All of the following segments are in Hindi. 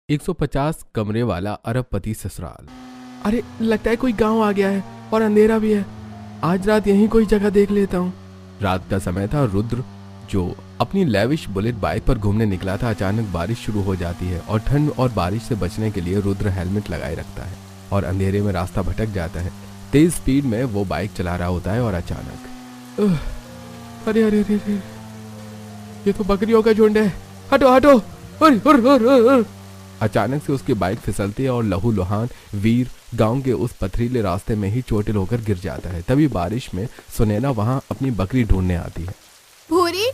150 कमरे वाला अरबपति ससुराल। अरे लगता है कोई गांव आ गया है और अंधेरा भी है। आज रात यहीं कोई जगह देख लेता हूँ। रात का समय था। रुद्र जो अपनी लेविश बुलेट बाइक पर घूमने निकला था, अचानक बारिश शुरू हो जाती है और ठंड और बारिश से बचने के लिए रुद्र हेलमेट लगाए रखता है और अंधेरे में रास्ता भटक जाता है। तेज स्पीड में वो बाइक चला रहा होता है और अचानक अरे अरे अरे अरे, ये तो बकरियों का झुंड है, हटो हटो। अचानक से उसकी बाइक फिसलती है और लहूलुहान वीर गांव के उस पथरीले रास्ते में ही चोटिल होकर गिर जाता है। तभी बारिश में सुनैना वहां अपनी बकरी ढूंढने आती है। भूरी,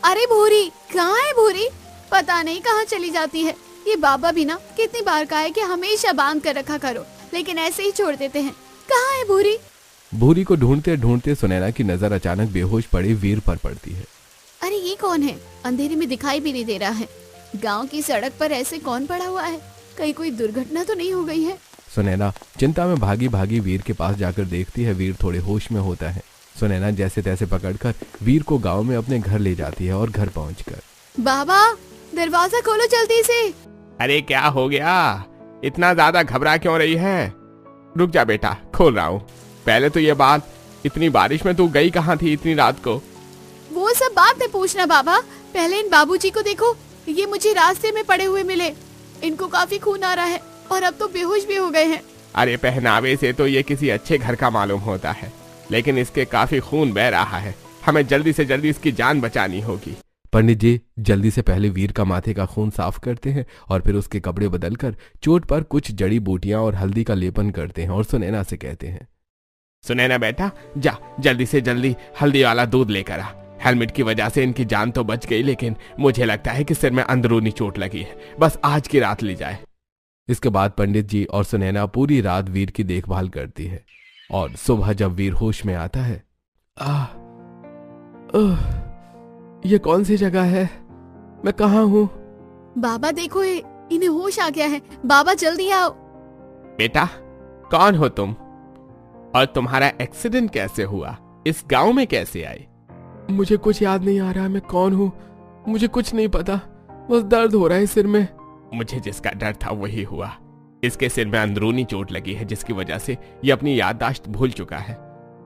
अरे भूरी, कहाँ है भूरी? पता नहीं कहाँ चली जाती है। ये बाबा भी ना कितनी बार कहा है कि हमेशा बांध कर रखा करो, लेकिन ऐसे ही छोड़ देते हैं। कहाँ है भूरी? भूरी को ढूंढते ढूंढते सुनैना की नजर अचानक बेहोश पड़े वीर पर पड़ती है। अरे ये कौन है? अंधेरे में दिखाई भी नहीं दे रहा है। गांव की सड़क पर ऐसे कौन पड़ा हुआ है? कहीं कोई दुर्घटना तो नहीं हो गई है? सुनैना चिंता में भागी भागी वीर के पास जाकर देखती है। वीर थोड़े होश में होता है। सुनैना जैसे तैसे पकड़कर वीर को गांव में अपने घर ले जाती है और घर पहुंचकर, बाबा दरवाजा खोलो जल्दी से। अरे क्या हो गया? इतना ज्यादा घबरा क्यों रही है? रुक जा बेटा, खोल रहा हूँ। पहले तो ये बात, इतनी बारिश में तू गई कहाँ थी इतनी रात को? वो सब बात नहीं पूछना बाबा, पहले इन बाबूजी को देखो। ये मुझे रास्ते में पड़े हुए मिले। इनको काफी खून आ रहा है और अब तो बेहोश भी हो गए हैं। अरे पहनावे से तो ये किसी अच्छे घर का मालूम होता है, लेकिन इसके काफी खून बह रहा है। हमें जल्दी से जल्दी इसकी जान बचानी होगी। पंडित जी जल्दी से पहले वीर का माथे का खून साफ करते हैं और फिर उसके कपड़े बदलकर चोट पर कुछ जड़ी बूटियां और हल्दी का लेपन करते हैं और सुनैना से कहते हैं, सुनैना बेटा, जा जल्दी से जल्दी हल्दी वाला दूध लेकर आ। हेलमेट की वजह से इनकी जान तो बच गई, लेकिन मुझे लगता है कि सिर में अंदरूनी चोट लगी है। बस आज की रात ली जाए। इसके बाद पंडित जी और सुनैना पूरी रात वीर की देखभाल करती है और सुबह जब वीर होश में आता है, ये कौन सी जगह है? मैं कहाँ हूँ? बाबा देखो, इन्हें होश आ गया है। बाबा जल्दी आओ। बेटा कौन हो तुम, और तुम्हारा एक्सीडेंट कैसे हुआ? इस गांव में कैसे आए? मुझे कुछ याद नहीं आ रहा मैं कौन हूँ। मुझे कुछ नहीं पता, बस दर्द हो रहा है सिर में। मुझे जिसका डर था वही हुआ। इसके सिर में अंदरूनी चोट लगी है, जिसकी वजह से ये अपनी याददाश्त भूल चुका है।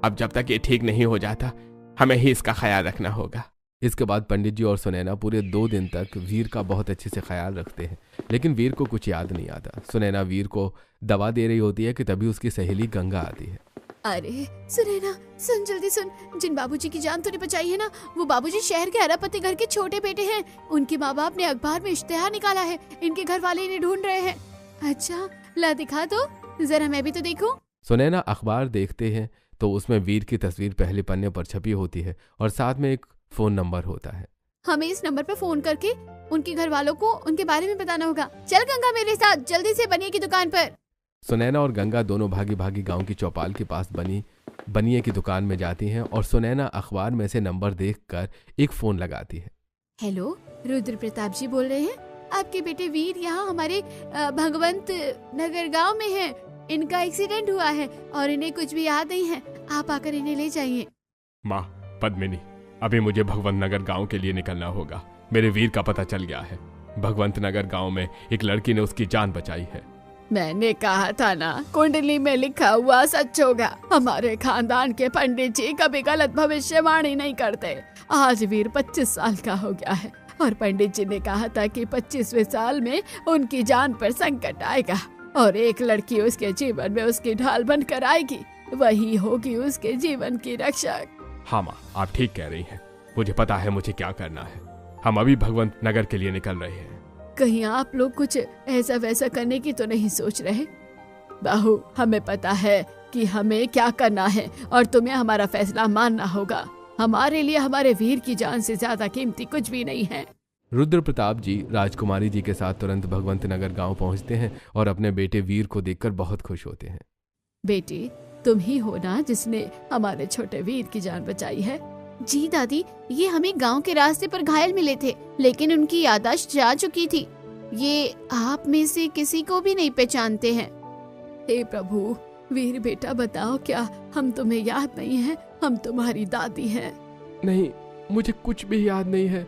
अब जब तक ये ठीक नहीं हो जाता, हमें ही इसका ख्याल रखना होगा। इसके बाद पंडित जी और सुनैना पूरे 2 दिन तक वीर का बहुत अच्छे से ख्याल रखते हैं, लेकिन वीर को कुछ याद नहीं आता। सुनैना वीर को दवा दे रही होती है कि तभी उसकी सहेली गंगा आती है। अरे सुनैना, सुन जल्दी सुन। जिन बाबूजी की जान तूने बचाई है ना, वो बाबूजी शहर के अरबपति घर के छोटे बेटे हैं। उनके माँ बाप ने अखबार में इश्तेहार निकाला है। इनके घर वाले इन्हें ढूंढ रहे हैं। अच्छा ला दिखा तो जरा, मैं भी तो देखूं। सुनैना अखबार देखते हैं तो उसमें वीर की तस्वीर पहले पन्ने पर छपी होती है और साथ में एक फोन नंबर होता है। हमें इस नंबर पर फोन करके उनके घर वालों को उनके बारे में बताना होगा। चल गंगा मेरे साथ, जल्दी से बनिए की दुकान पर। सुनैना और गंगा दोनों भागी भागी गांव की चौपाल के पास बनिए की दुकान में जाती हैं और सुनैना अखबार में से नंबर देखकर एक फोन लगाती है। हेलो, रुद्र प्रताप जी बोल रहे हैं? आपके बेटे वीर यहाँ हमारे भगवंत नगर गांव में हैं। इनका एक्सीडेंट हुआ है और इन्हें कुछ भी याद नहीं है। आप आकर इन्हें ले जाइए। माँ पद्मिनी, अभी मुझे भगवंत नगर गाँव के लिए निकलना होगा। मेरे वीर का पता चल गया है। भगवंत नगर गाँव में एक लड़की ने उसकी जान बचाई है। मैंने कहा था ना, कुंडली में लिखा हुआ सच होगा। हमारे खानदान के पंडित जी कभी गलत भविष्यवाणी नहीं करते। आज वीर 25 साल का हो गया है और पंडित जी ने कहा था कि 25वें साल में उनकी जान पर संकट आएगा और एक लड़की उसके जीवन में उसकी ढाल बनकर आएगी। वही होगी उसके जीवन की रक्षक। हाँ माँ, आप ठीक कह रही हैं। मुझे पता है मुझे क्या करना है। हम अभी भगवंत नगर के लिए निकल रहे हैं। कहीं आप लोग कुछ ऐसा वैसा करने की तो नहीं सोच रहे? बाहू, हमें पता है कि हमें क्या करना है और तुम्हें हमारा फैसला मानना होगा। हमारे लिए हमारे वीर की जान से ज्यादा कीमती कुछ भी नहीं है। रुद्र प्रताप जी राजकुमारी जी के साथ तुरंत भगवंत नगर गांव पहुंचते हैं और अपने बेटे वीर को देखकर बहुत खुश होते हैं। बेटी, तुम ही हो ना जिसने हमारे छोटे वीर की जान बचाई है? जी दादी, ये हमें गांव के रास्ते पर घायल मिले थे, लेकिन उनकी याददाश्त जा चुकी थी। ये आप में से किसी को भी नहीं पहचानते हैं। हे प्रभु, वीर बेटा बताओ, क्या हम तुम्हें याद नहीं है? हम तुम्हारी दादी हैं। नहीं, मुझे कुछ भी याद नहीं है।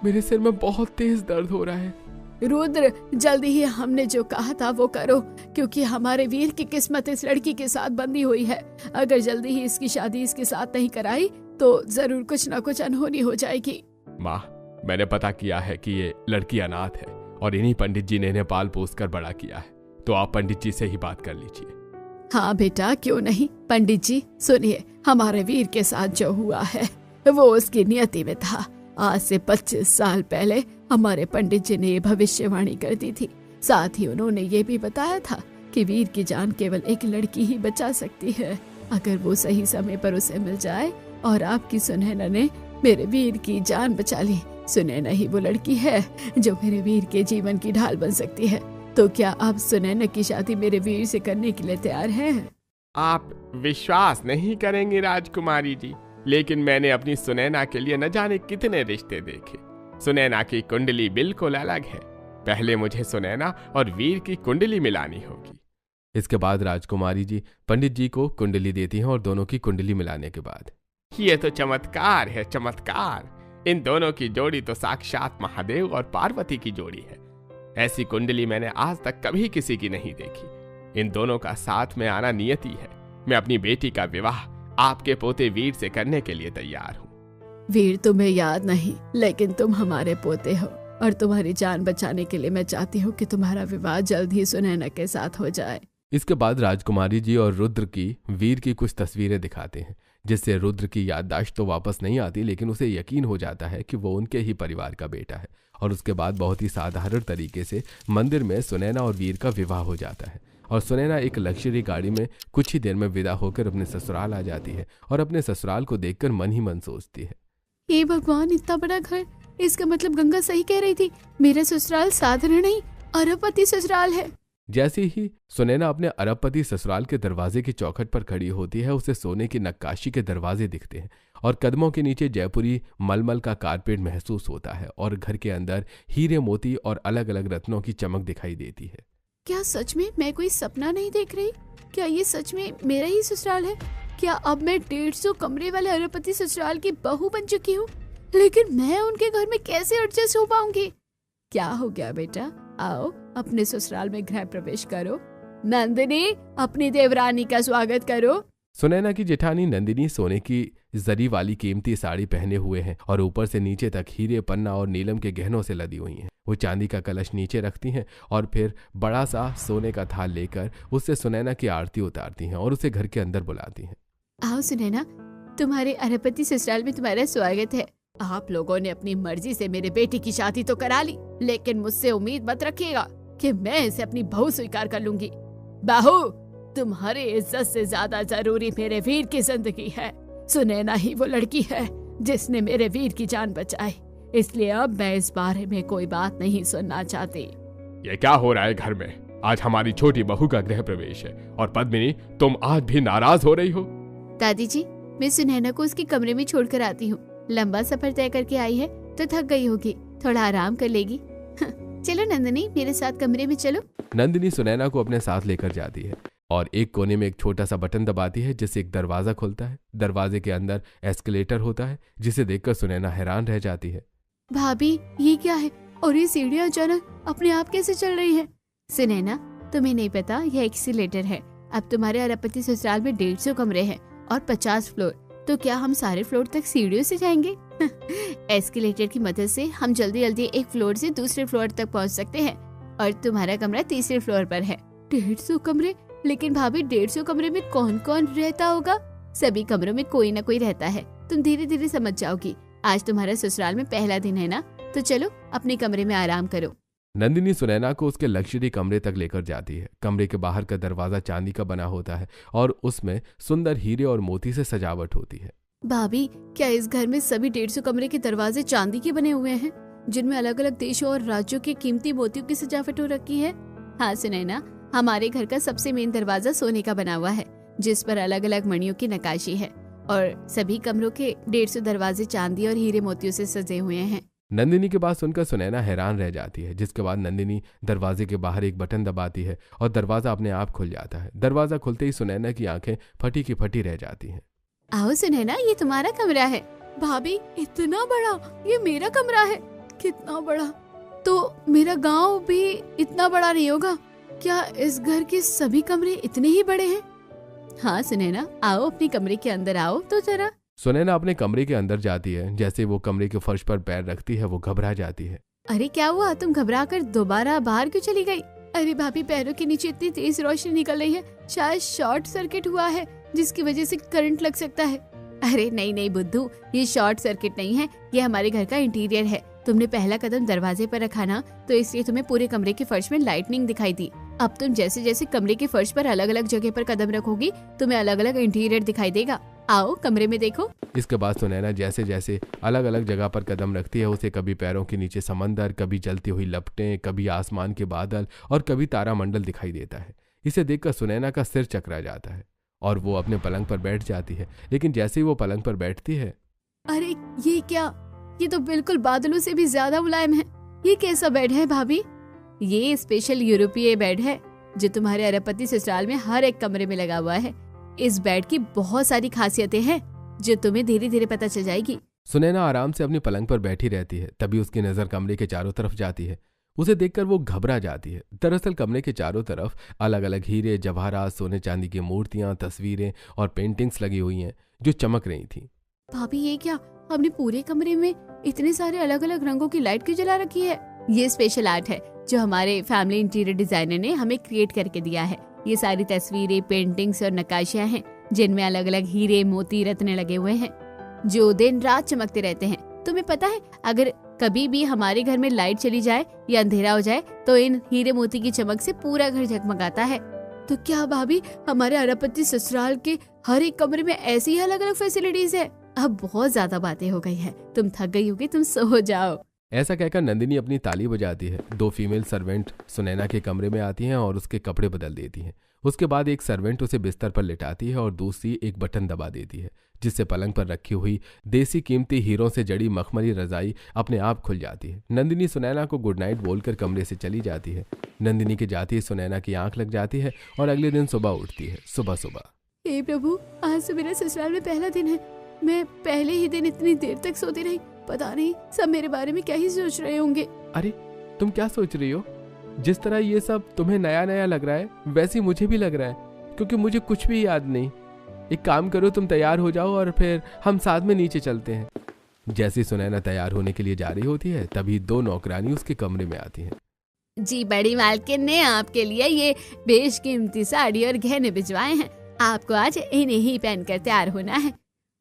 मेरे सिर में बहुत तेज दर्द हो रहा है। रुद्र, जल्दी ही हमने जो कहा था वो करो, क्योंकि हमारे वीर की किस्मत इस लड़की के साथ बंधी हुई है। अगर जल्दी ही इसकी शादी इसके साथ नहीं कराई तो जरूर कुछ न कुछ अनहोनी हो जाएगी। माँ, मैंने पता किया है कि ये लड़की अनाथ है और इन्हीं पंडित जी ने इन्हें पाल पोस कर बड़ा किया है, तो आप पंडित जी से ही बात कर लीजिए। हाँ बेटा, क्यों नहीं। पंडित जी सुनिए, हमारे वीर के साथ जो हुआ है वो उसकी नियति में था। आज से 25 साल पहले हमारे पंडित जी ने ये भविष्यवाणी कर दी थी। साथ ही उन्होंने ये भी बताया था कि वीर की जान केवल एक लड़की ही बचा सकती है। अगर वो सही समय पर उसे मिल जाए, और आपकी सुनैना ने मेरे वीर की जान बचा ली। सुनैना ही वो लड़की है जो मेरे वीर के जीवन की ढाल बन सकती है। तो क्या आप सुनैना की शादी मेरे वीर से करने के लिए तैयार हैं? आप विश्वास नहीं करेंगे राजकुमारी जी, लेकिन मैंने अपनी सुनैना के लिए न जाने कितने रिश्ते देखे। सुनैना की कुंडली बिल्कुल अलग है। पहले मुझे सुनैना और वीर की कुंडली मिलानी होगी। इसके बाद राजकुमारी जी पंडित जी को कुंडली देती हैं और दोनों की कुंडली मिलाने के बाद ये तो चमत्कार है, चमत्कार। इन दोनों की जोड़ी तो साक्षात महादेव और पार्वती की जोड़ी है। ऐसी कुंडली मैंने आज तक कभी किसी की नहीं देखी। इन दोनों का साथ में आना नियति है। मैं अपनी बेटी का विवाह आपके पोते वीर से करने के लिए तैयार हूँ। वीर तुम्हें याद नहीं, लेकिन तुम हमारे पोते हो, और तुम्हारी जान बचाने के लिए मैं चाहती हूँ कि तुम्हारा विवाह जल्द ही सुनैना के साथ हो जाए। इसके बाद राजकुमारी जी और रुद्र की वीर की कुछ तस्वीरें दिखाते हैं, जिससे रुद्र की याददाश्त तो वापस नहीं आती, लेकिन उसे यकीन हो जाता है कि वो उनके ही परिवार का बेटा है। और उसके बाद बहुत ही साधारण तरीके से मंदिर में सुनैना और वीर का विवाह हो जाता है और सुनैना एक लग्जरी गाड़ी में कुछ ही देर में विदा होकर अपने ससुराल आ जाती है और अपने ससुराल को देखकर मन ही मन सोचती है, हे भगवान, इतना बड़ा घर। इसका मतलब गंगा सही कह रही थी, मेरा ससुराल साधारण नहीं अरबपति ससुराल है। जैसे ही सुनैना अपने अरबपति ससुराल के दरवाजे की चौखट पर खड़ी होती है, उसे सोने की नक्काशी के दरवाजे दिखते हैं और कदमों के नीचे जयपुरी मलमल का कारपेट महसूस होता है और घर के अंदर हीरे मोती और अलग अलग रत्नों की चमक दिखाई देती है। क्या सच में मैं कोई सपना नहीं देख रही? क्या ये सच में मेरा ही ससुराल है? क्या अब मैं 150 कमरे वाले अरबपति ससुराल की बहू बन चुकी हूँ? लेकिन मैं उनके घर में कैसे एडजस्ट हो पाऊंगी? क्या हो गया बेटा, आओ अपने ससुराल में गृह प्रवेश करो। नंदिनी, अपनी देवरानी का स्वागत करो। सुनैना की जेठानी नंदिनी सोने की जरी वाली कीमती साड़ी पहने हुए हैं और ऊपर से नीचे तक हीरे, पन्ना और नीलम के गहनों से लदी हुई हैं। वो चांदी का कलश नीचे रखती हैं और फिर बड़ा सा सोने का थाल लेकर उससे सुनैना की आरती उतारती हैं और उसे घर के अंदर बुलाती हैं। आओ सुनैना, तुम्हारे अरबपति ससुराल में तुम्हारा स्वागत है। आप लोगों ने अपनी मर्जी से मेरे बेटी की शादी तो करा ली, लेकिन मुझसे उम्मीद मत रखिएगा कि मैं इसे अपनी बहू स्वीकार कर लूंगी। बहू, तुम्हारी इज्जत से ज्यादा जरूरी मेरे वीर की जिंदगी है। सुनैना ही वो लड़की है जिसने मेरे वीर की जान बचाई, इसलिए अब मैं इस बारे में कोई बात नहीं सुनना चाहती। ये क्या हो रहा है घर में? आज हमारी छोटी बहू का गृह प्रवेश है और पद्मिनी, तुम आज भी नाराज हो रही हो? दादी जी, मैं सुनैना को उसके कमरे में छोड़कर आती हूँ। लंबा सफर तय करके आई है तो थक गई होगी, थोड़ा आराम कर लेगी। चलो नंदिनी, मेरे साथ कमरे में चलो। नंदिनी सुनैना को अपने साथ लेकर जाती है और एक कोने में एक छोटा सा बटन दबाती है जिससे एक दरवाजा खुलता है। दरवाजे के अंदर एस्केलेटर होता है जिसे देखकर सुनैना हैरान रह जाती है। भाभी, ये क्या है? और ये सीढ़ियाँ अचानक अपने आप कैसे चल रही है? सुनैना, तुम्हें नहीं पता, यह एस्केलेटर है। अब तुम्हारे अरबपति ससुराल में 150 कमरे हैं और 50 फ्लोर, तो क्या हम सारे फ्लोर तक सीढ़ियों से जाएंगे? एस्केलेटर की मदद से हम जल्दी जल्दी एक फ्लोर से दूसरे फ्लोर तक पहुंच सकते हैं और तुम्हारा कमरा तीसरे फ्लोर पर है। 150 कमरे? लेकिन भाभी, 150 कमरे में कौन कौन रहता होगा? सभी कमरों में कोई ना कोई रहता है, तुम धीरे धीरे समझ जाओगी। आज तुम्हारा ससुराल में पहला दिन है ना, तो चलो अपने कमरे में आराम करो। नंदिनी सुनैना को उसके लग्जरी कमरे तक लेकर जाती है। कमरे के बाहर का दरवाजा चांदी का बना होता है और उसमें सुंदर हीरे और मोती से सजावट होती है। भाभी, क्या इस घर में सभी 150 कमरे के दरवाजे चांदी के बने हुए हैं, जिनमें अलग अलग देशों और राज्यों के कीमती मोतियों की सजावट हो रखी है? हाँ सुनैना, हमारे घर का सबसे मेन दरवाजा सोने का बना हुआ है, जिस पर अलग अलग मणियों की नक्काशी है, और सभी कमरों के 150 दरवाजे चांदी और हीरे मोतियों से सजे हुए हैं। नंदिनी की बात सुनकर सुनैना हैरान रह जाती है, जिसके बाद नंदिनी दरवाजे के बाहर एक बटन दबाती है और दरवाजा अपने आप खुल जाता है। दरवाजा खुलते ही सुनैना की आंखें फटी की फटी रह जाती हैं। आओ सुनैना, ये तुम्हारा कमरा है। भाभी, इतना बड़ा? ये मेरा कमरा है? कितना बड़ा! तो मेरा गांव भी इतना बड़ा नहीं होगा। क्या इस घर के सभी कमरे इतने ही बड़े हैं? हाँ सुनैना, आओ अपने कमरे के अंदर आओ तो जरा। सुनैना अपने कमरे के अंदर जाती है। जैसे वो कमरे के फर्श पर पैर रखती है वो घबरा जाती है। अरे क्या हुआ, तुम घबरा कर दोबारा बाहर क्यों चली गई? अरे भाभी, पैरों के नीचे इतनी तेज रोशनी निकल रही है, शायद शॉर्ट सर्किट हुआ है जिसकी वजह से करंट लग सकता है। अरे नहीं नहीं बुद्धू, ये शॉर्ट सर्किट नहीं है, ये हमारे घर का इंटीरियर है। तुमने पहला कदम दरवाजे पर रखा ना, तो इसलिए तुम्हें पूरे कमरे के फर्श में लाइटनिंग दिखाई दी। अब तुम जैसे जैसे कमरे के फर्श पर अलग अलग जगह पर कदम रखोगी, तुम्हें अलग अलग इंटीरियर दिखाई देगा। आओ कमरे में देखो। इसके बाद सुनैना जैसे जैसे अलग अलग जगह पर कदम रखती है, उसे कभी पैरों के नीचे समंदर, कभी जलती हुई लपटें, कभी आसमान के बादल और कभी तारामंडल दिखाई देता है। इसे देखकर सुनैना का सिर चकरा जाता है और वो अपने पलंग पर बैठ जाती है। लेकिन जैसे ही वो पलंग पर बैठती है, अरे ये क्या, ये तो बिल्कुल बादलों से भी ज्यादा मुलायम है। ये कैसा बेड है भाभी? ये स्पेशल यूरोपीय बेड है जो तुम्हारे अरबपति ससुराल में हर एक कमरे में लगा हुआ है। इस बेड की बहुत सारी खासियतें हैं जो तुम्हें धीरे धीरे पता चल जाएगी। सुनैना आराम से अपनी पलंग पर बैठी रहती है। तभी उसकी नजर कमरे के चारों तरफ जाती है। उसे देखकर वो घबरा जाती है। दरअसल कमरे के चारों तरफ अलग अलग हीरे, जवाहरात, सोने चांदी की मूर्तियां, तस्वीरें और पेंटिंग्स लगी हुई हैं जो चमक रही थी। भाभी ये क्या, हमने पूरे कमरे में इतने सारे अलग अलग रंगों की लाइट क्यों जला रखी है? ये स्पेशल आर्ट है जो हमारे फैमिली इंटीरियर डिजाइनर ने हमें क्रिएट करके दिया है। ये सारी तस्वीरें, पेंटिंग्स और नक्काशियां हैं जिनमें अलग अलग हीरे, मोती, रत्न लगे हुए हैं जो दिन रात चमकते रहते हैं। तुम्हें पता है, अगर कभी भी हमारे घर में लाइट चली जाए या अंधेरा हो जाए तो इन हीरे मोती की चमक से पूरा घर जगमगाता है। तो क्या भाभी, हमारे अरबपति ससुराल के हर एक कमरे में ऐसी ही अलग अलग फैसिलिटीज है? अब बहुत ज्यादा बातें हो गई हैं, तुम थक गई होगी, तुम सो जाओ। ऐसा कहकर नंदिनी अपनी ताली बजाती है। 2 फीमेल सर्वेंट सुनैना के कमरे में आती हैं और उसके कपड़े बदल देती हैं। उसके बाद एक सर्वेंट उसे बिस्तर पर लिटाती है और दूसरी एक बटन दबा देती है जिससे पलंग पर रखी हुई देसी कीमती हीरों से जड़ी मखमली रजाई अपने आप खुल जाती है। नंदिनी सुनैना को गुड नाइट बोलकर कमरे से चली जाती है। नंदिनी के जाते ही सुनैना की आंख लग जाती है और अगले दिन सुबह उठती है। सुबह सुबह, हे प्रभु, आज तो मेरा ससुराल में पहला दिन है। मैं पहले ही दिन इतनी देर तक सोती रही। पता नहीं सब मेरे बारे में क्या ही सोच रहे होंगे। अरे तुम क्या सोच रही हो? जिस तरह ये सब तुम्हें नया नया लग रहा है वैसे मुझे भी लग रहा है, क्योंकि मुझे कुछ भी याद नहीं। एक काम करो, तुम तैयार हो जाओ और फिर हम साथ में नीचे चलते हैं। जैसे सुनैना तैयार होने के लिए जा रही होती है तभी 2 नौकरानी उसके कमरे में आती हैं। जी बड़ी मालकिन ने आपके लिए ये बेशकीमती साड़ी और गहने भिजवाए हैं। आपको आज इन्हें ही पहनकर तैयार होना है।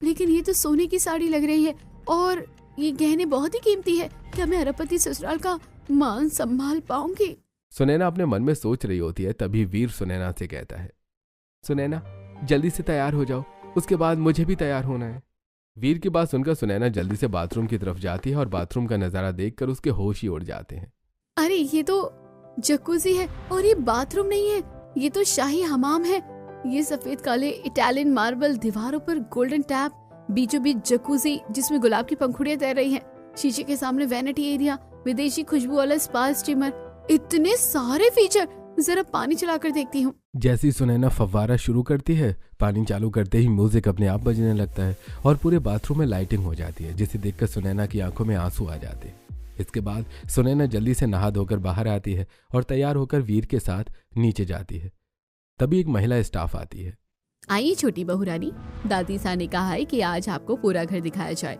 लेकिन ये तो सोने की साड़ी लग रही है और ये गहने बहुत ही कीमती है। क्या मैं अरबपति ससुराल का मान संभाल पाऊंगी? सुनैना अपने मन में सोच रही होती है। तभी वीर सुनैना से कहता है, सुनैना जल्दी से तैयार हो जाओ, उसके बाद मुझे भी तैयार होना है। वीर की बात सुनकर सुनैना जल्दी से बाथरूम की तरफ जाती है और बाथरूम का नजारा देखकर उसके होश ही उड़ जाते हैं। अरे ये तो जकूजी है और ये बाथरूम नहीं है, ये तो शाही हमाम है। ये सफेद काले इटालियन मार्बल, दीवारों पर गोल्डन टैप, बीचों बीच जकूजी जिसमें गुलाब की पंखुड़ियां तैर रही हैं, शीशे के सामने वैनिटी एरिया, विदेशी खुशबू वाला स्पा स्टीमर, इतने सारे फीचर। जरा पानी चलाकर देखती हूँ। जैसी सुनैना फव्वारा शुरू करती है, पानी चालू करते ही म्यूजिक अपने आप बजने लगता है और पूरे बाथरूम में लाइटिंग हो जाती है, जिसे देखकर सुनैना की आंखों में आंसू आ जाते हैं। इसके बाद सुनैना जल्दी से नहा धोकर बाहर आती है और तैयार होकर वीर के साथ नीचे जाती है। तभी एक महिला स्टाफ आती है। आइए छोटी बहू रानी, दादी सा ने कहा है कि आज आपको पूरा घर दिखाया जाए।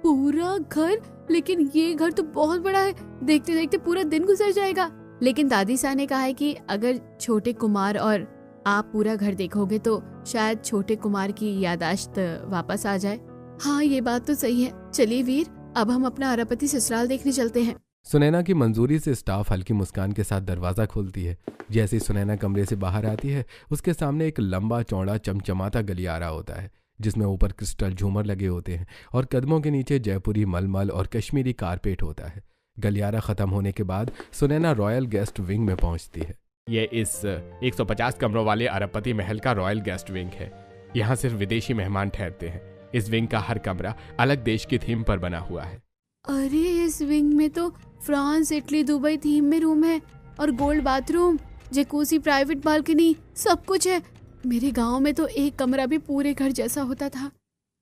पूरा घर? लेकिन ये घर तो बहुत बड़ा है, देखते देखते पूरा दिन गुजर जाएगा। लेकिन दादी सा ने कहा है कि अगर छोटे कुमार और आप पूरा घर देखोगे तो शायद छोटे कुमार की यादाश्त वापस आ जाए। हाँ ये बात तो सही है। चलिए वीर, अब हम अपना अरबपति ससुराल देखने चलते हैं। सुनैना की मंजूरी से स्टाफ हल्की मुस्कान के साथ दरवाजा खोलती है। जैसे सुनैना कमरे से बाहर आती है, उसके सामने एक लंबा चौड़ा चमचमाता गलियारा होता है जिसमें ऊपर क्रिस्टल झूमर लगे होते हैं और कदमों के नीचे जयपुरी मलमल और कश्मीरी कारपेट होता है। गलियारा खत्म होने के बाद सुनैना रॉयल गेस्ट विंग में पहुंचती है। ये इस 150 कमरों वाले अरबपति महल का रॉयल गेस्ट विंग है। यहाँ सिर्फ विदेशी मेहमान ठहरते हैं। इस विंग का हर कमरा अलग देश की थीम पर बना हुआ है। अरे इस विंग में तो फ्रांस, इटली, दुबई थीम में रूम है और gold bathroom, jacuzzi, private balcony, सब कुछ है। मेरे गांव में तो एक कमरा भी पूरे घर जैसा होता था।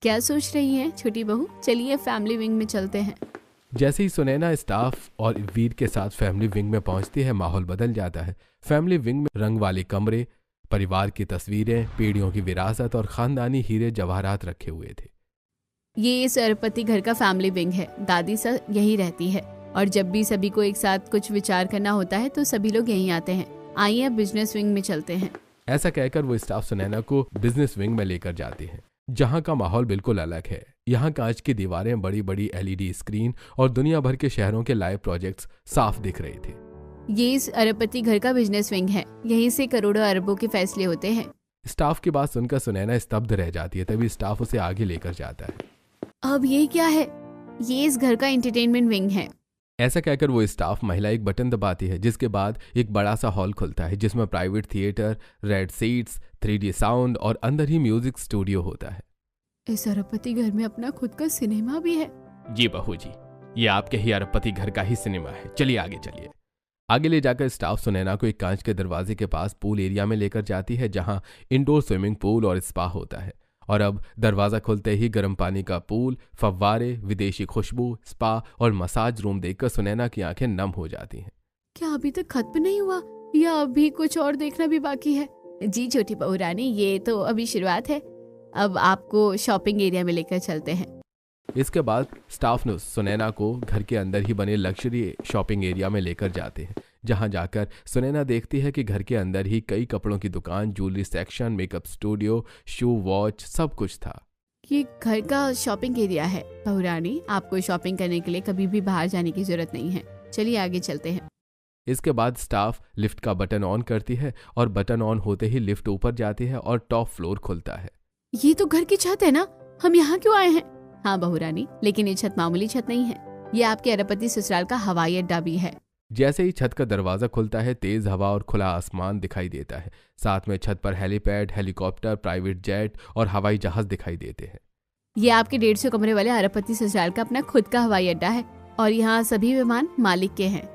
क्या सोच रही हैं छोटी बहू? चलिए फैमिली विंग में चलते हैं। जैसे ही सुनैना स्टाफ और वीर के साथ फैमिली विंग में पहुंचती है, माहौल बदल जाता है। फैमिली विंग में रंग वाले कमरे, परिवार की तस्वीरें, पीढ़ियों की विरासत और खानदानी हीरे जवाहरात रखे हुए थे। ये इस अरबपति घर का फैमिली विंग है। दादी सर यही रहती है और जब भी सभी को एक साथ कुछ विचार करना होता है तो सभी लोग यहीं आते हैं। आइए अब बिजनेस विंग में चलते हैं। ऐसा कहकर वो स्टाफ सुनैना को बिजनेस विंग में लेकर जाते हैं, जहाँ का माहौल बिल्कुल अलग है। यहाँ कांच की दीवारें, बड़ी बड़ी LED स्क्रीन और दुनिया भर के शहरों के लाइव प्रोजेक्ट्स साफ दिख रहे थे। ये इस अरबपति घर का बिजनेस विंग है। यहीं से करोड़ों अरबों के फैसले होते हैं। स्टाफ की बात सुनकर सुनैना स्तब्ध रह जाती है। तभी स्टाफ उसे आगे लेकर जाता है। अब ये क्या है? ये इस घर का एंटरटेनमेंट विंग है। ऐसा कहकर वो स्टाफ महिला एक बटन दबाती है, जिसके बाद एक बड़ा सा हॉल खुलता है जिसमें private theatre, red seats, 3D sound और अंदर ही म्यूजिक स्टूडियो होता है। इस अरबपति घर में अपना खुद का सिनेमा भी है। जी बहू जी, ये आपके ही अरबपति घर का ही सिनेमा है। चलिए आगे चलिए। आगे ले जाकर स्टाफ सुनैना को एक कांच के दरवाजे के पास पूल एरिया में लेकर जाती है, जहां इंडोर स्विमिंग पूल और स्पा होता है। और अब दरवाजा खुलते ही गर्म पानी का पूल, फव्वारे, विदेशी खुशबू, स्पा और मसाज रूम देखकर सुनैना की आंखें नम हो जाती हैं। क्या अभी तक खत्म नहीं हुआ या अभी कुछ और देखना भी बाकी है? जी छोटी बहू रानी, ये तो अभी शुरुआत है। अब आपको शॉपिंग एरिया में लेकर चलते हैं। इसके बाद स्टाफ ने सुनैना को घर के अंदर ही बने लग्जरी शॉपिंग एरिया में लेकर जाते हैं, जहां जाकर सुनैना देखती है कि घर के अंदर ही कई कपड़ों की दुकान, ज्वेलरी सेक्शन, मेकअप स्टूडियो, शू, वॉच, सब कुछ था। ये घर का शॉपिंग एरिया है। बहू रानी, आपको शॉपिंग करने के लिए कभी भी बाहर जाने की जरूरत नहीं है। चलिए आगे चलते हैं। इसके बाद स्टाफ लिफ्ट का बटन ऑन करती है और बटन ऑन होते ही लिफ्ट ऊपर जाती है और टॉप फ्लोर खुलता है। ये तो घर की छत है ना? हम यहाँ क्यों आए हैं? हाँ बहू रानी, लेकिन ये छत मामूली छत नहीं है। ये आपके अरबपति ससुराल का हवाई अड्डा भी है। जैसे ही छत का दरवाजा खुलता है, तेज हवा और खुला आसमान दिखाई देता है। साथ में छत पर हेलीपैड, हेलीकॉप्टर, प्राइवेट जेट और हवाई जहाज दिखाई देते हैं। ये आपके 150 कमरे वाले अरबपति ससुराल का अपना खुद का हवाई अड्डा है और यहाँ सभी विमान मालिक के हैं।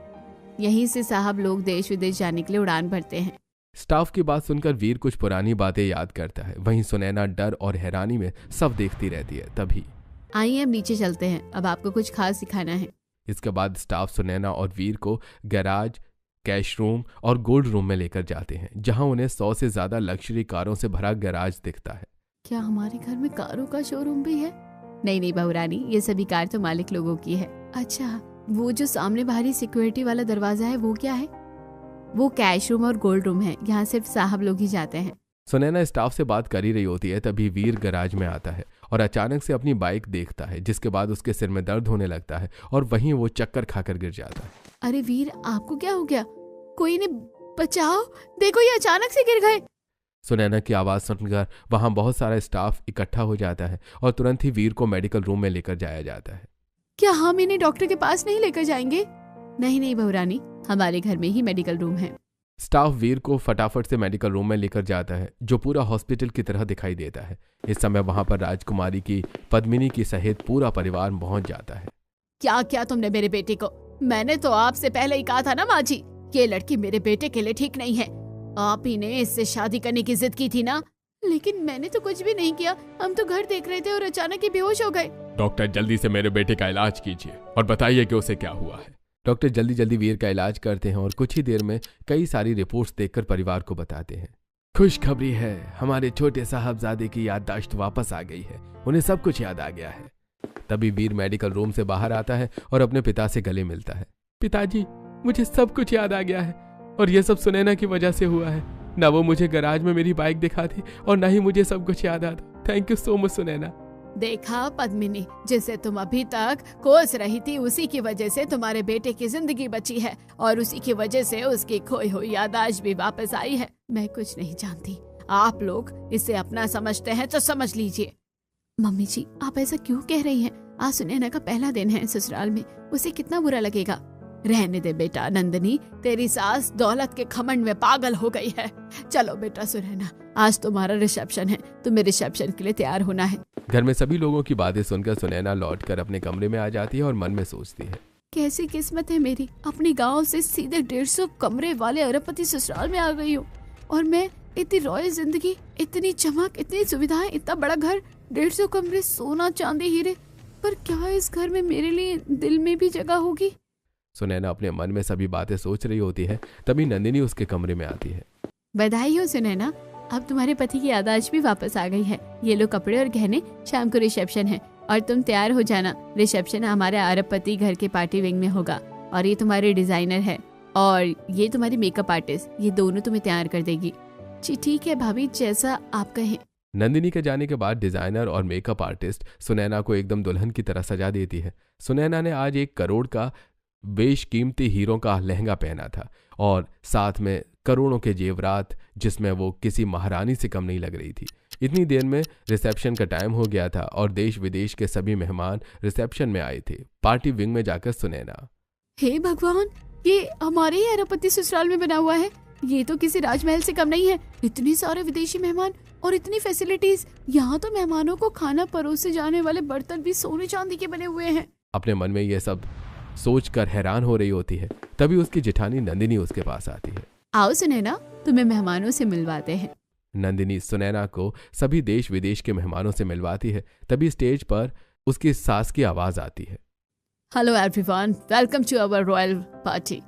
यहीं से साहब लोग देश विदेश जाने के लिए उड़ान भरते हैं। स्टाफ की बात सुनकर वीर कुछ पुरानी बातें याद करता है। वहीं सुनैना डर और हैरानी में सब देखती रहती है। तभी आइए अब नीचे चलते हैं। अब आपको कुछ खास सिखाना है। इसके बाद स्टाफ सुनैना और वीर को गैराज, कैश रूम और गोल्ड रूम में लेकर जाते हैं, जहां उन्हें 100 से ज्यादा लग्जरी कारों से भरा गैराज दिखता है। क्या हमारे घर में कारों का शोरूम भी है? नहीं बहू रानी, ये सभी कार तो मालिक लोगों की है। अच्छा, वो जो सामने बाहरी सिक्योरिटी वाला दरवाजा है वो क्या है? वो कैश रूम और गोल्ड रूम है। यहाँ सिर्फ साहब लोग ही जाते हैं। सुनैना स्टाफ से बात कर ही रही होती है, तभी वीर गैराज में आता है और अचानक से अपनी बाइक देखता है, जिसके बाद उसके सिर में दर्द होने लगता है और वहीं वो चक्कर खाकर गिर जाता है। अरे वीर, आपको क्या हो गया? कोई ने बचाओ, देखो ये अचानक से गिर गए। सुनैना की आवाज सुनकर वहां बहुत सारा स्टाफ इकट्ठा हो जाता है और तुरंत ही वीर को मेडिकल रूम में लेकर जाया जाता है। क्या हम इन्हें डॉक्टर के पास नहीं लेकर जाएंगे? नहीं बहू रानी, हमारे घर में ही मेडिकल रूम है। स्टाफ वीर को फटाफट से मेडिकल रूम में लेकर जाता है, जो पूरा हॉस्पिटल की तरह दिखाई देता है। इस समय वहां पर राजकुमारी की पद्मिनी की सहित पूरा परिवार पहुंच जाता है। क्या क्या तुमने मेरे बेटे को? मैंने तो आपसे पहले ही कहा था ना माँ जी, ये लड़की मेरे बेटे के लिए ठीक नहीं है। आप ही ने इससे शादी करने की जिद की थी ना? लेकिन मैंने तो कुछ भी नहीं किया। हम तो घर देख रहे थे और अचानक ही बेहोश हो गए। डॉक्टर, जल्दी से मेरे बेटे का इलाज कीजिए और बताइए कि उसे क्या हुआ है। डॉक्टर जल्दी वीर का इलाज करते हैं और कुछ ही देर में कई सारी रिपोर्ट्स देखकर परिवार को बताते हैं। खुशखबरी है, हमारे छोटे साहबजादे की याददाश्त वापस आ गई है। उन्हें सब कुछ याद आ गया है। तभी वीर मेडिकल रूम से बाहर आता है और अपने पिता से गले मिलता है। पिताजी, मुझे सब कुछ याद आ गया है और यह सब सुनैना की वजह से हुआ है। ना वो मुझे गैराज में मेरी बाइक दिखाती और ना ही मुझे सब कुछ याद आता। Thank you so much Sunaina. देखा पद्मिनी, जिसे तुम अभी तक कोस रही थी, उसी की वजह से तुम्हारे बेटे की जिंदगी बची है और उसी की वजह से उसकी खोई हुई याददाश्त भी वापस आई है। मैं कुछ नहीं जानती, आप लोग इसे अपना समझते हैं तो समझ लीजिए। मम्मी जी, आप ऐसा क्यों कह रही हैं? आज सुनैना का पहला दिन है ससुराल में, उसे कितना बुरा लगेगा। रहने दे बेटा। नंदनी, तेरी सास दौलत के घमंड में पागल हो गई है। चलो बेटा सुनैना, आज तुम्हारा रिसेप्शन है, तुम्हें रिसेप्शन के लिए तैयार होना है। घर में सभी लोगों की बातें सुनकर सुनैना लौटकर अपने कमरे में आ जाती है और मन में सोचती है, कैसी किस्मत है मेरी, अपने गांव से सीधे 150 कमरे वाले अरबपति ससुराल में आ गई हूँ। और मैं इतनी रॉयल जिंदगी, इतनी चमक, इतनी सुविधाएं, इतना बड़ा घर, 150 कमरे, सोना चांदी हीरे, पर क्या इस घर में मेरे लिए दिल में भी जगह होगी? सुनैना अपने मन में सभी बातें सोच रही होती है, तभी नंदिनी उसके कमरे में आती है। बधाई हो सुनैना, अब तुम्हारे पति की याददाश्त भी वापस आ गई है। ये लो कपड़े और गहने, शाम को रिसेप्शन है और तुम तैयार हो जाना। रिसेप्शन हमारे अरबपति घर के पार्टी विंग में होगा और ये तुम्हारे डिजाइनर है और ये तुम्हारी मेकअप आर्टिस्ट, ये दोनों तुम्हें तैयार कर देगी। जी ठीक है भाभी, जैसा आप कहें। नंदिनी के जाने के बाद डिजाइनर और मेकअप आर्टिस्ट सुनैना को एकदम दुल्हन की तरह सजा देती है। सुनैना ने आज 1 करोड़ का बेशकीमती हीरों का लहंगा पहना था और साथ में करोड़ों के जेवरात, जिसमें वो किसी महारानी से कम नहीं लग रही थी। इतनी देर में रिसेप्शन का टाइम हो गया था और देश विदेश के सभी मेहमान रिसेप्शन में आए थे। पार्टी विंग में जाकर सुनैना, हे भगवान, ये हमारे ही अरबपति ससुराल में बना हुआ है। ये तो किसी राजमहल से कम नहीं है। इतने सारे विदेशी मेहमान और इतनी फैसिलिटीज। यहाँ तो मेहमानों को खाना परोसे जाने वाले बर्तन भी सोने चांदी के बने हुए हैं। अपने मन में ये सब सोचकर हैरान हो रही होती है। तभी उसकी जेठानी नंदिनी उसके पास आती है। आओ सुनैना, तुम्हें मेहमानों से मिलवाते हैं। नंदिनी सुनैना को सभी देश विदेश के मेहमानों से मिलवाती है। तभी स्टेज पर उसकी सास की आवाज आती है। Hello everyone, welcome to our royal party.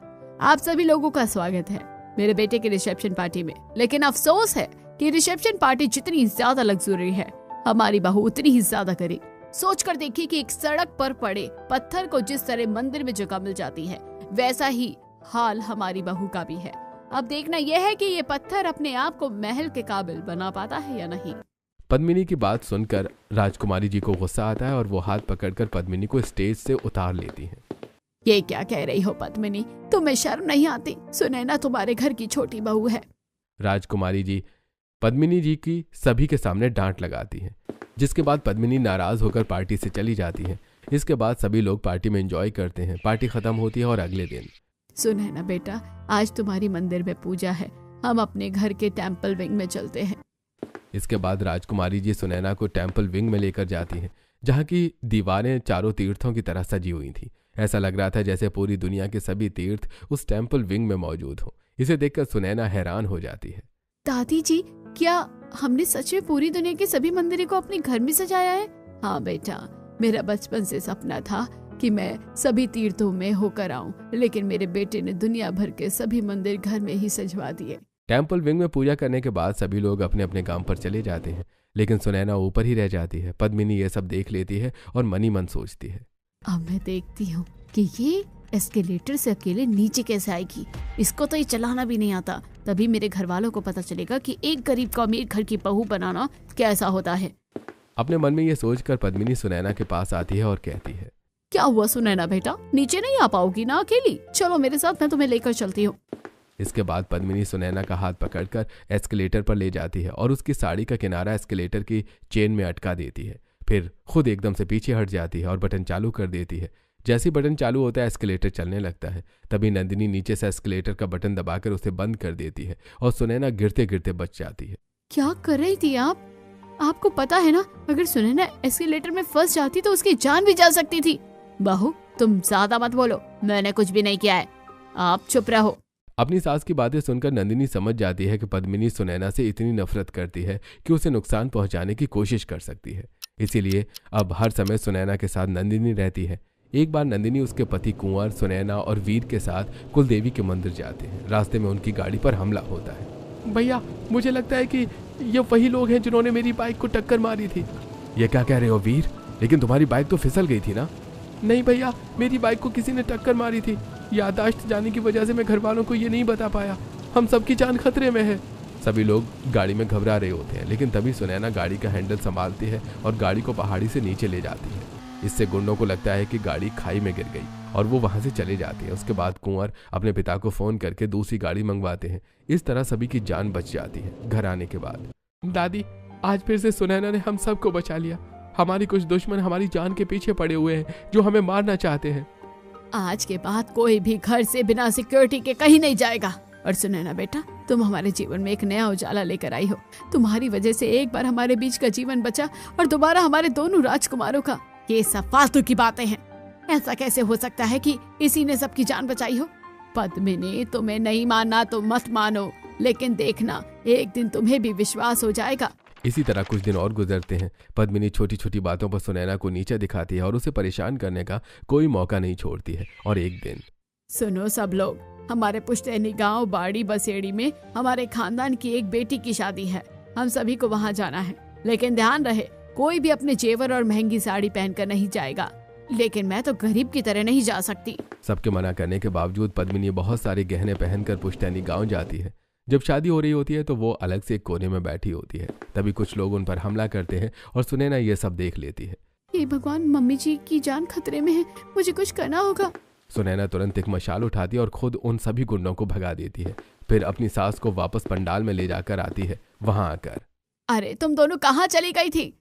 आप सभी लोगों का स्वागत है मेरे बेटे के रिसेप्शन पार्टी में। लेकिन अफसोस है कि रिसेप्शन पार्टी जितनी ज्यादा लग्जरी है, हमारी बहू उतनी ही ज्यादा करी। सोच कर देखिए कि एक सड़क पर पड़े पत्थर को जिस तरह मंदिर में जगह मिल जाती है, वैसा ही हाल हमारी बहू का भी है। अब देखना यह है कि ये पत्थर अपने आप को महल के काबिल बना पाता है या नहीं। पद्मिनी की बात सुनकर राजकुमारी जी को गुस्सा आता है और वो हाथ पकड़कर पद्मिनी को स्टेज से उतार लेती हैं। ये क्या कह रही हो पद्मिनी, तुम्हें शर्म नहीं आती? सुनैना तुम्हारे घर की छोटी बहू है। राजकुमारी जी पद्मिनी जी की सभी के सामने डांट लगाती हैं, जिसके बाद पद्मिनी नाराज होकर पार्टी से चली जाती है। इसके बाद सभी लोग पार्टी में एंजॉय करते हैं। पार्टी खत्म होती है और अगले दिन, सुनैना बेटा, आज तुम्हारी मंदिर में पूजा है, हम अपने घर के टेम्पल विंग में चलते हैं। इसके बाद राजकुमारी जी सुनैना को टेम्पल विंग में लेकर जाती हैं, जहाँ की दीवारें चारों तीर्थों की तरह सजी हुई थी। ऐसा लग रहा था जैसे पूरी दुनिया के सभी तीर्थ उस टेम्पल विंग में मौजूद हो। इसे देखकर सुनैना हैरान हो जाती है। दादी जी, क्या हमने सच में पूरी दुनिया के सभी मंदिरों को अपने घर में सजाया है? हाँ बेटा, मेरा बचपन से सपना था कि मैं सभी तीर्थों में होकर आऊं, लेकिन मेरे बेटे ने दुनिया भर के सभी मंदिर घर में ही सजवा दिए। टेम्पल विंग में पूजा करने के बाद सभी लोग अपने अपने काम पर चले जाते हैं, लेकिन सुनैना ऊपर ही रह जाती है। पद्मिनी ये सब देख लेती है और मनी मन सोचती है, अब मैं देखती हूँ कि ये एस्केलेटर से अकेले नीचे कैसे आएगी। इसको तो ये चलाना भी नहीं आता। तभी मेरे घर वालों को पता चलेगा कि एक गरीब को अमीर घर की बहू बनाना कैसा होता है। अपने मन में ये सोचकर पद्मिनी सुनैना के पास आती है और कहती है, क्या हुआ सुनैना बेटा, नीचे नहीं आ पाओगी ना अकेली? चलो मेरे साथ, मैं तुम्हें लेकर चलती हूँ। इसके बाद पद्मिनी सुनैना का हाथ पकड़कर एस्केलेटर पर ले जाती है और उसकी साड़ी का किनारा एस्केलेटर की चेन में अटका देती है। फिर खुद एकदम से पीछे हट जाती है और बटन चालू कर देती है। जैसे बटन चालू होता है एस्केलेटर चलने लगता है। तभी नंदिनी नीचे से एस्केलेटर का बटन दबाकर उसे बंद कर देती है और सुनैना गिरते गिरते बच जाती है। क्या कर रही थी आप? आपको पता है ना, अगर सुनैना एस्केलेटर में फंस जाती तो उसकी जान भी जा सकती थी। बहू, तुम ज्यादा मत बोलो, मैंने कुछ भी नहीं किया है, आप चुप रहो। अपनी सास की बातें सुनकर नंदिनी समझ जाती है कि पद्मिनी सुनैना से इतनी नफरत करती है कि उसे नुकसान पहुंचाने की कोशिश कर सकती है। इसीलिए अब हर समय सुनैना के साथ नंदिनी रहती है। एक बार नंदिनी उसके पति कुंवर, सुनैना और वीर के साथ कुलदेवी के मंदिर जाते हैं। रास्ते में उनकी गाड़ी पर हमला होता है। भैया, मुझे लगता है कि ये वही लोग हैं जिन्होंने मेरी बाइक को टक्कर मारी थी। ये क्या कह रहे हो वीर? लेकिन तुम्हारी बाइक तो फिसल गई थी ना? नहीं भैया, मेरी बाइक को किसी ने टक्कर मारी थी। याददाश्त जाने की वजह से मैं घर वालों को ये नहीं बता पाया। हम सबकी जान खतरे में है। सभी लोग गाड़ी में घबरा रहे होते हैं, लेकिन तभी सुनैना गाड़ी का हैंडल संभालती है और गाड़ी को पहाड़ी से नीचे ले जाती है। इससे गुंडों को लगता है कि गाड़ी खाई में गिर गई और वो वहां से चले जाते हैं। उसके बाद कुंवर अपने पिता को फोन करके दूसरी गाड़ी मंगवाते हैं। इस तरह सभी की जान बच जाती है। घर आने के बाद, दादी, आज फिर से सुनैना ने हम सबको बचा लिया। हमारी कुछ दुश्मन हमारी जान के पीछे पड़े हुए हैं जो हमें मारना चाहते हैं। आज के बाद कोई भी घर से बिना सिक्योरिटी के कहीं नहीं जाएगा। और सुनैना बेटा, तुम हमारे जीवन में एक नया उजाला लेकर आई हो। तुम्हारी वजह से एक बार हमारे बीच का जीवन बचा और दोबारा हमारे दोनों राजकुमारों का। ये सब फालतू की बातें हैं। ऐसा कैसे हो सकता है कि इसी ने सबकी जान बचाई हो? पद्मिनी, तुम्हें नहीं मानना तो मत मानो, लेकिन देखना एक दिन तुम्हें भी विश्वास हो जाएगा। इसी तरह कुछ दिन और गुजरते हैं। पद्मिनी छोटी छोटी बातों पर सुनैना को नीचा दिखाती है और उसे परेशान करने का कोई मौका नहीं छोड़ती है। और एक दिन, सुनो सब लोग, हमारे पुश्तैनी गांव बाड़ी बसेड़ी में हमारे खानदान की एक बेटी की शादी है। हम सभी को वहां जाना है, लेकिन ध्यान रहे कोई भी अपने जेवर और महंगी साड़ी पहनकर नहीं जाएगा। लेकिन मैं तो गरीब की तरह नहीं जा सकती। सबके मना करने के बावजूद पद्मिनी बहुत सारे गहने पहनकर पुश्तैनी गांव जाती है। जब शादी हो रही होती है तो वो अलग से एक कोने में बैठी होती है। तभी कुछ लोग उन पर हमला करते हैं और सुनैना ये सब देख लेती है। हे भगवान, मम्मी जी की जान खतरे में है, मुझे कुछ करना होगा। सुनैना तुरंत एक मशाल उठाती है और खुद उन सभी गुंडों को भगा देती है। फिर अपनी सास को वापस पंडाल में ले जाकर आती है। वहां आकर, अरे तुम दोनों कहाँ चली गई थी?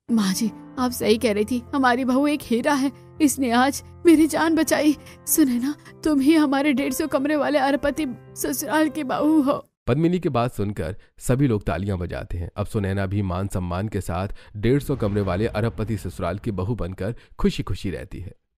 माँ जी, आप सही कह रही थी, हमारी बहू एक हीरा है, इसने आज मेरी जान बचाई। सुनैना, तुम ही हमारे 150 कमरे वाले अरबपति ससुराल की बहू हो। पद्मिनी की बात सुनकर सभी लोग तालियां बजाते हैं। अब सुनैना भी मान सम्मान के साथ 150 कमरे वाले अरबपति ससुराल की बहू बनकर खुशी खुशी रहती है।